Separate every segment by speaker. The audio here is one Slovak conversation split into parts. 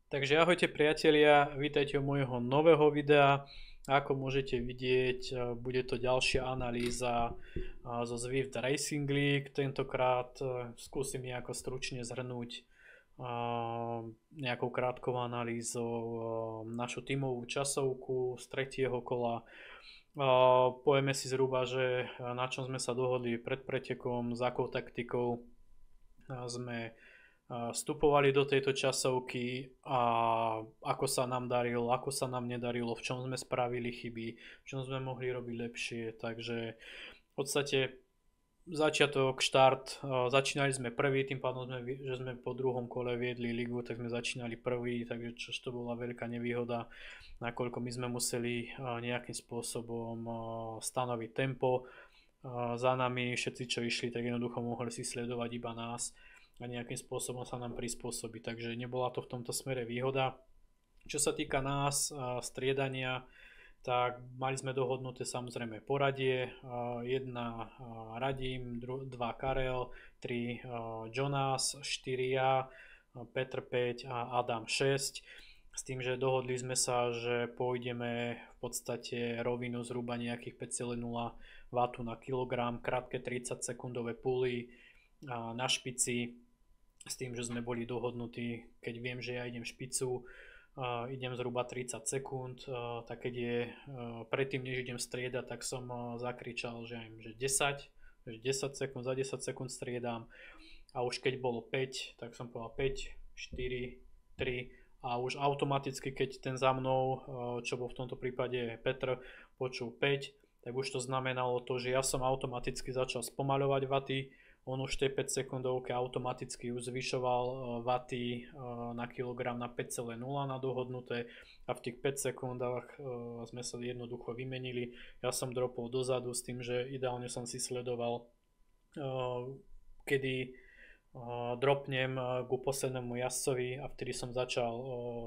Speaker 1: Takže ahojte priatelia, vítajte u môjho nového videa. Ako môžete vidieť, bude to ďalšia analýza zo Zwift Racing League. Tentokrát skúsim nejako stručne zhrnúť nejakou krátkou analýzou našu tímovú časovku z tretieho kola. Povieme si zhruba, že na čom sme sa dohodli pred pretekom, s akou taktikou sme vstupovali do tejto časovky a ako sa nám darilo, ako sa nám nedarilo, v čom sme spravili chyby, v čom sme mohli robiť lepšie. Takže v podstate začiatok, štart, začínali sme prvý, tým pádom že sme po druhom kole viedli ligu, tak sme začínali prvý, takže čo to bola veľká nevýhoda, nakoľko my sme museli nejakým spôsobom stanoviť tempo. Za nami všetci, čo išli, tak jednoducho mohli si sledovať iba nás a nejakým spôsobom sa nám prispôsobiť, takže nebola to v tomto smere výhoda. Čo sa týka nás, striedania, tak mali sme dohodnuté samozrejme poradie, 1 Radim, 2 Karel, 3 Jonas, 4 ja, Petr 5 a Adam 6. S tým, že dohodli sme sa, že pôjdeme v podstate rovinu zhruba nejakých 5,0 W na kilogram, krátke 30 sekundové puly na špici, s tým, že sme boli dohodnutí, keď viem, že ja idem špicu, idem zhruba 30 sekúnd, tak keď je predtým, než idem striedať, tak som zakričal, že 10 sekúnd, za 10 sekúnd striedám, a už keď bolo 5, tak som povedal 5, 4, 3 a už automaticky, keď ten za mnou, čo bol v tomto prípade Petr, počul 5, tak už to znamenalo to, že ja som automaticky začal spomaľovať vaty. On už v tej 5 sekundovke automaticky už zvyšoval vaty na kilogram na 5,0 na dohodnuté a v tých 5 sekundách sme sa jednoducho vymenili. Ja som dropol dozadu s tým, že ideálne som si sledoval, kedy dropnem ku poslednému jazdcovi, a vtedy som začal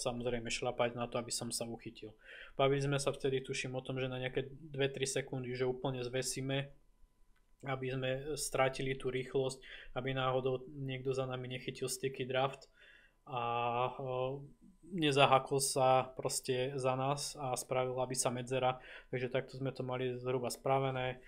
Speaker 1: samozrejme šlapať na to, aby som sa uchytil. Bavili sme sa vtedy, tuším, o tom, že na nejaké 2-3 sekundy, že úplne zvesíme, aby sme strátili tú rýchlosť, aby náhodou niekto za nami nechytil sticky draft a nezahakol sa proste za nás a spravila by sa medzera. Takže takto sme to mali zhruba spravené.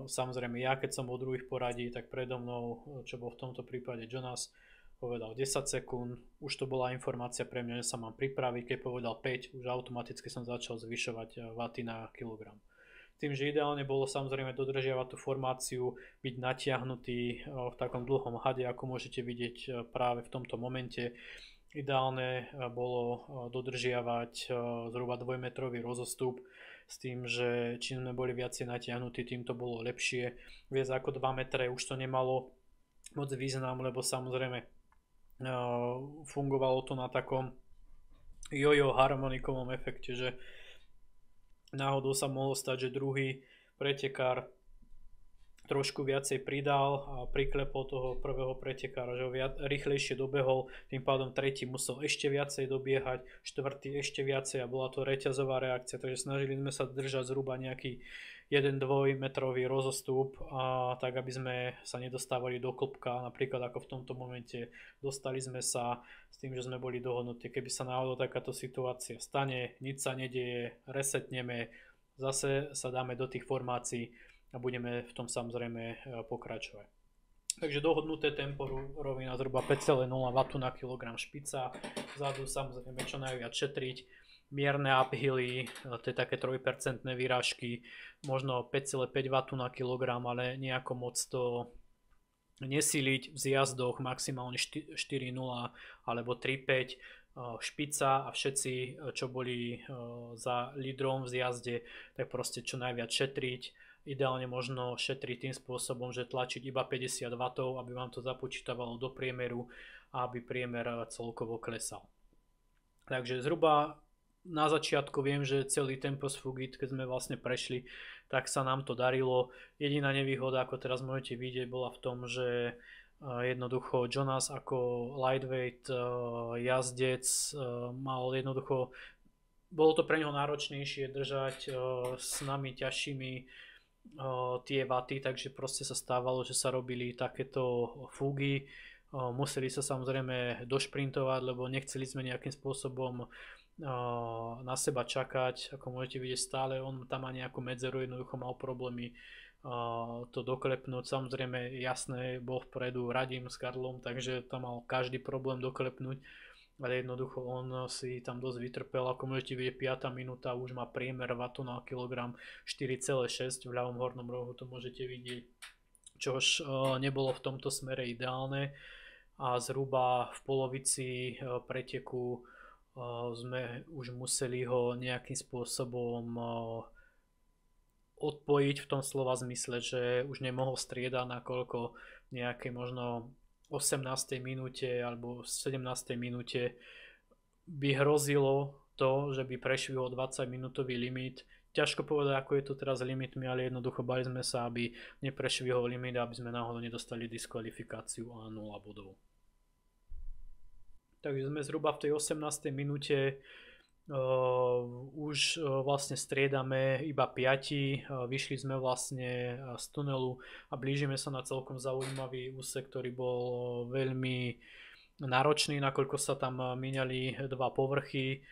Speaker 1: Samozrejme ja, keď som bol druhý v poradí, tak predo mnou, čo bol v tomto prípade Jonas, povedal 10 sekúnd, už to bola informácia pre mňa, že sa mám pripraviť. Keď povedal 5, už automaticky som začal zvyšovať vaty na kilogram. Tým, že ideálne bolo samozrejme dodržiavať tú formáciu, byť natiahnutý v takom dlhom hade, ako môžete vidieť práve v tomto momente. Ideálne bolo dodržiavať zhruba 2-metrový rozostup, s tým, že čím sme boli viacej natiahnutí, tým to bolo lepšie. Viac ako 2 metre už to nemalo moc význam, lebo samozrejme fungovalo to na takom jojo harmonikovom efekte, že náhodou sa mohlo stať, že druhý pretekár trošku viacej pridal a priklepol toho prvého pretekára, že ho rýchlejšie dobehol, tým pádom tretí musel ešte viacej dobiehať, štvrtý ešte viacej a bola to reťazová reakcia, takže snažili sme sa držať zhruba nejaký 1-2 metrový rozostup, tak aby sme sa nedostávali do klopka, napríklad ako v tomto momente dostali sme sa, s tým, že sme boli dohodnutí, keby sa náhodou takáto situácia stane, nič sa nedieje, resetneme, zase sa dáme do tých formácií a budeme v tom samozrejme pokračovať. Takže dohodnuté tempo, rovina zhruba 5,0 W na kilogram špica, vzadu samozrejme čo najviac šetriť, mierne uphilly, to je také 3% výražky, možno 5,5 W na kilogram, ale nejako moc to nesíliť v zjazdoch, maximálne 4,0 alebo 3,5 špica, a všetci, čo boli za lídrom v zjazde, tak proste čo najviac šetriť. Ideálne možno šetriť tým spôsobom, že tlačiť iba 50 W, aby vám to započítavalo do priemeru a aby priemer celkovo klesal. Takže zhruba na začiatku viem, že celý Tempus Fugit, keď sme vlastne prešli, tak sa nám to darilo. Jediná nevýhoda, ako teraz môžete vidieť, bola v tom, že jednoducho Jonas ako lightweight jazdec mal jednoducho, bolo to pre neho náročnejšie držať s nami ťažšími tie vaty, takže proste sa stávalo, že sa robili takéto fugy, Museli sa samozrejme došprintovať, lebo nechceli sme nejakým spôsobom na seba čakať. Ako môžete vidieť, stále on tam má nejakú medzeru, jednoducho mal problémy to doklepnúť. Samozrejme, jasné, bol vpredu Radim s Karlom, takže tam mal každý problém doklepnúť, ale jednoducho on si tam dosť vytrpel. Ako môžete vidieť, 5. minúta už má priemer vatu na kilogram 4,6 v ľavom hornom rohu, to môžete vidieť, čož nebolo v tomto smere ideálne, a zhruba v polovici preteku sme už museli ho nejakým spôsobom odpojiť v tom slova zmysle, že už nemohol striedať, nakoľko nejakej možno 18. minúte alebo 17. minúte by hrozilo to, že by prešvihol 20 minútový limit. Ťažko povedať, ako je to teraz s limitmi, ale jednoducho bali sme sa, aby neprešvihol limit, aby sme náhodou nedostali diskvalifikáciu a 0 bodov. Takže sme zhruba v tej 18. minúte už vlastne striedame iba 5, vyšli sme vlastne z tunelu a blížime sa na celkom zaujímavý úsek, ktorý bol veľmi náročný, nakoľko sa tam míňali dva povrchy,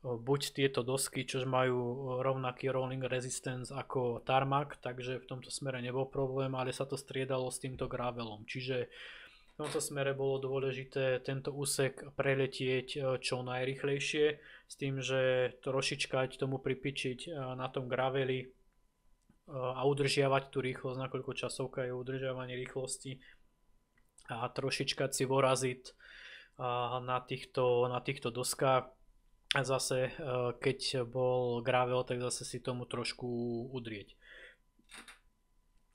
Speaker 1: buď tieto dosky, čo majú rovnaký rolling resistance ako tarmac, takže v tomto smere nebol problém, ale sa to striedalo s týmto gravelom, čiže v tomto smere bolo dôležité tento úsek preletieť čo najrýchlejšie, s tým, že trošička tomu pripičiť na tom graveli a udržiavať tú rýchlosť, nakoľko časovka je udržiavanie rýchlosti, a trošička si voraziť na týchto doskách. A zase keď bol gravel, tak zase si tomu trošku udrieť.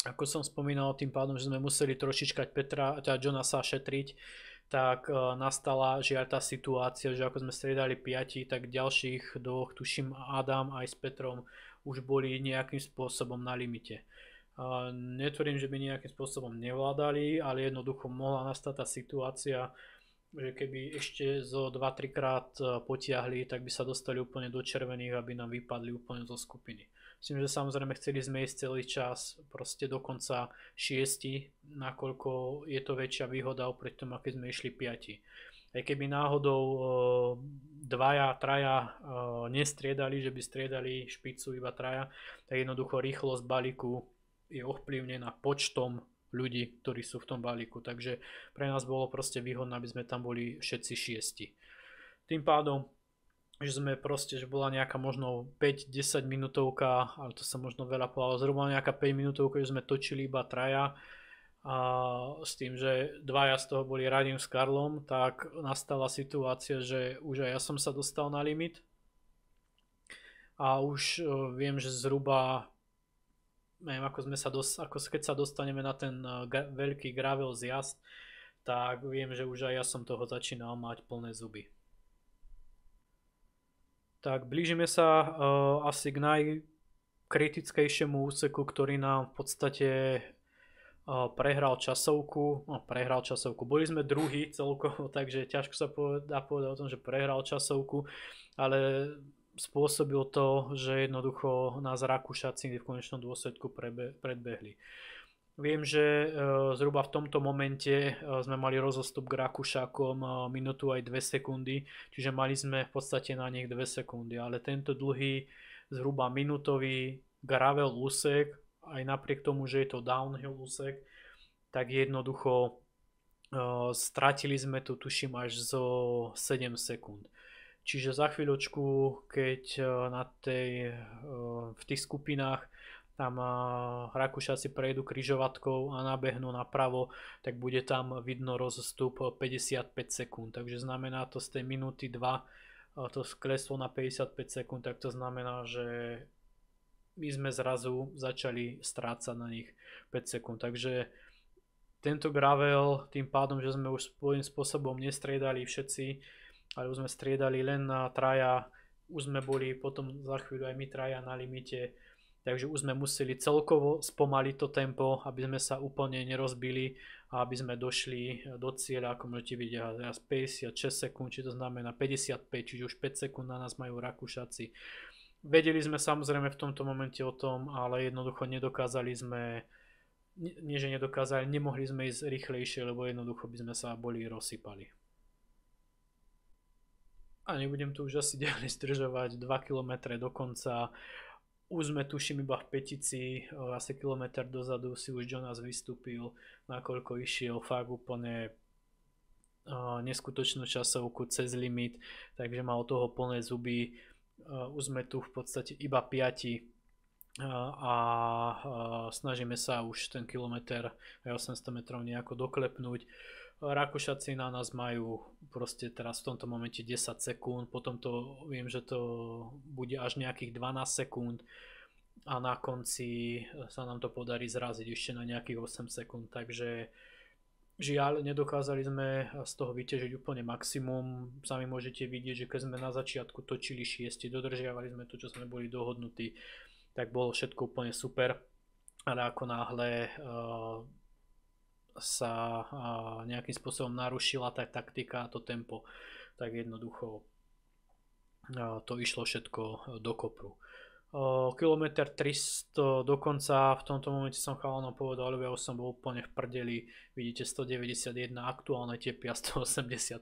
Speaker 1: Ako som spomínal, tým pádom, že sme museli trošička Jonasa šetriť, tak nastala žiaľ tá situácia, že ako sme striedali 5, tak ďalších dvoch, tuším Adam aj s Petrom, už boli nejakým spôsobom na limite. Netvrdím, že by nejakým spôsobom nevládali, ale jednoducho mohla nastať tá situácia, že keby ešte zo 2-3 krát potiahli, tak by sa dostali úplne do červených, aby nám vypadli úplne zo skupiny. Myslím, že samozrejme chceli sme ísť celý čas, proste dokonca 6, nakoľko je to väčšia výhoda oproti tomu, keď sme išli 5. Aj keby náhodou 2, 3 nestriedali, že by striedali špicu iba 3, tak jednoducho rýchlosť balíku je ovplyvnená počtom ľudí, ktorí sú v tom balíku. Takže pre nás bolo proste výhodné, aby sme tam boli všetci 6. Tým pádom, že sme proste, že bola nejaká možno 5-10 minútovka, ale to sa možno veľa povedalo, zhruba nejaká 5 minútovka, že sme točili iba 3, a s tým, že 2 z toho boli Radim s Karlom, tak nastala situácia, že už aj ja som sa dostal na limit a už viem, že zhruba neviem, ako keď sa dostaneme na ten veľký gravel zjazd, tak viem, že už aj ja som toho začínal mať plné zuby. Tak blížime sa asi k najkritickejšiemu úseku, ktorý nám v podstate prehral časovku. Boli sme druhý celkovo, takže ťažko sa dá povedať o tom, že prehral časovku, ale spôsobil to, že jednoducho nás Rakúšaci v konečnom dôsledku predbehli. Viem, že zhruba v tomto momente sme mali rozostup k Rakúšakom minútu aj 2 sekundy, čiže mali sme v podstate na nich 2 sekundy, ale tento dlhý zhruba minútový gravel úsek, aj napriek tomu, že je to downhill úsek, tak jednoducho stratili sme tu, tuším, až zo 7 sekúnd. Čiže za chvíľočku, keď v tých skupinách tam Rakúšaci prejdú križovatkou a nabehnú napravo, tak bude tam vidno rozostup 55 sekúnd. Takže znamená to z tej minúty 2, to kleslo na 55 sekúnd, tak to znamená, že my sme zrazu začali strácať na nich 5 sekúnd. Takže tento gravel, tým pádom, že sme už svojím spôsobom nestriedali všetci, ale už sme striedali len na 3, už sme boli potom za chvíľu aj my 3 na limite, takže už sme museli celkovo spomaliť to tempo, aby sme sa úplne nerozbili a aby sme došli do cieľa, ako môžete vidieť, 56 sekúnd, či to znamená 55, čiže už 5 sekúnd na nás majú Rakúšaci. Vedeli sme samozrejme v tomto momente o tom, ale jednoducho nedokázali sme nie že nedokázali, nemohli sme ísť rýchlejšie, lebo jednoducho by sme sa boli rozsypali. A nebudem tu už asi ďalej zdržovať, 2 km do konca. Už sme tuším iba v petici, asi kilometr dozadu si už Jonas vystúpil, nakoľko išiel fakt úplne neskutočnú časovku cez limit, takže mal toho plné zuby. Už sme tu v podstate iba 5 a snažíme sa už ten kilometr aj 800 metrov nejako doklepnúť. Rakúšaci na nás majú proste teraz v tomto momente 10 sekúnd, potom to viem, že to bude až nejakých 12 sekúnd a na konci sa nám to podarí zraziť ešte na nejakých 8 sekúnd, takže žiaľ, nedokázali sme z toho vyťažiť úplne maximum. Sami môžete vidieť, že keď sme na začiatku točili 6, dodržiavali sme to, čo sme boli dohodnutí, tak bolo všetko úplne super, ale ako náhle sa nejakým spôsobom narušila tá taktika a to tempo, tak jednoducho to išlo všetko do kopru. Kilometr 300 dokonca, v tomto momente som chalanom povedal, lebo ja už som bol úplne v prdeli, vidíte 191, aktuálne tepia 185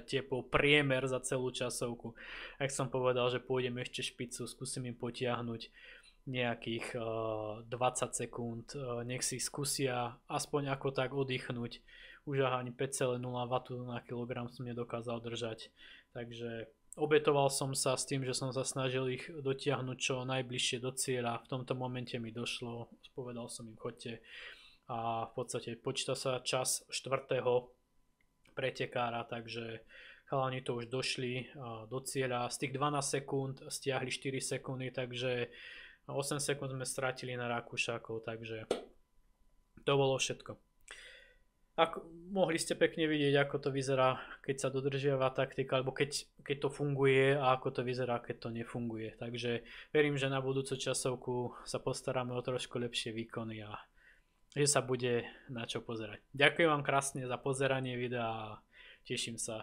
Speaker 1: tepov, priemer za celú časovku. Ak som povedal, že pôjdem ešte špicu, skúsim im potiahnuť nejakých 20 sekúnd, nech si skúsia aspoň ako tak oddychnúť. Už ani 5,0 W na kilogram som nedokázal držať, takže obetoval som sa s tým, že som sa snažil ich dotiahnuť čo najbližšie do cieľa. V tomto momente mi došlo, povedal som im chodte a v podstate počíta sa čas 4. pretekára, takže chalani to už došli do cieľa. Z tých 12 sekúnd stiahli 4 sekundy, takže 8 sekúnd sme stratili na Rakúšákov, takže to bolo všetko. Mohli ste pekne vidieť, ako to vyzerá, keď sa dodržiava taktika, alebo keď to funguje a ako to vyzerá, keď to nefunguje. Takže verím, že na budúcu časovku sa postaráme o trošku lepšie výkony a že sa bude na čo pozerať. Ďakujem vám krásne za pozeranie videa a teším sa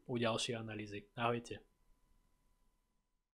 Speaker 1: u ďalšej analýzy. Ahojte.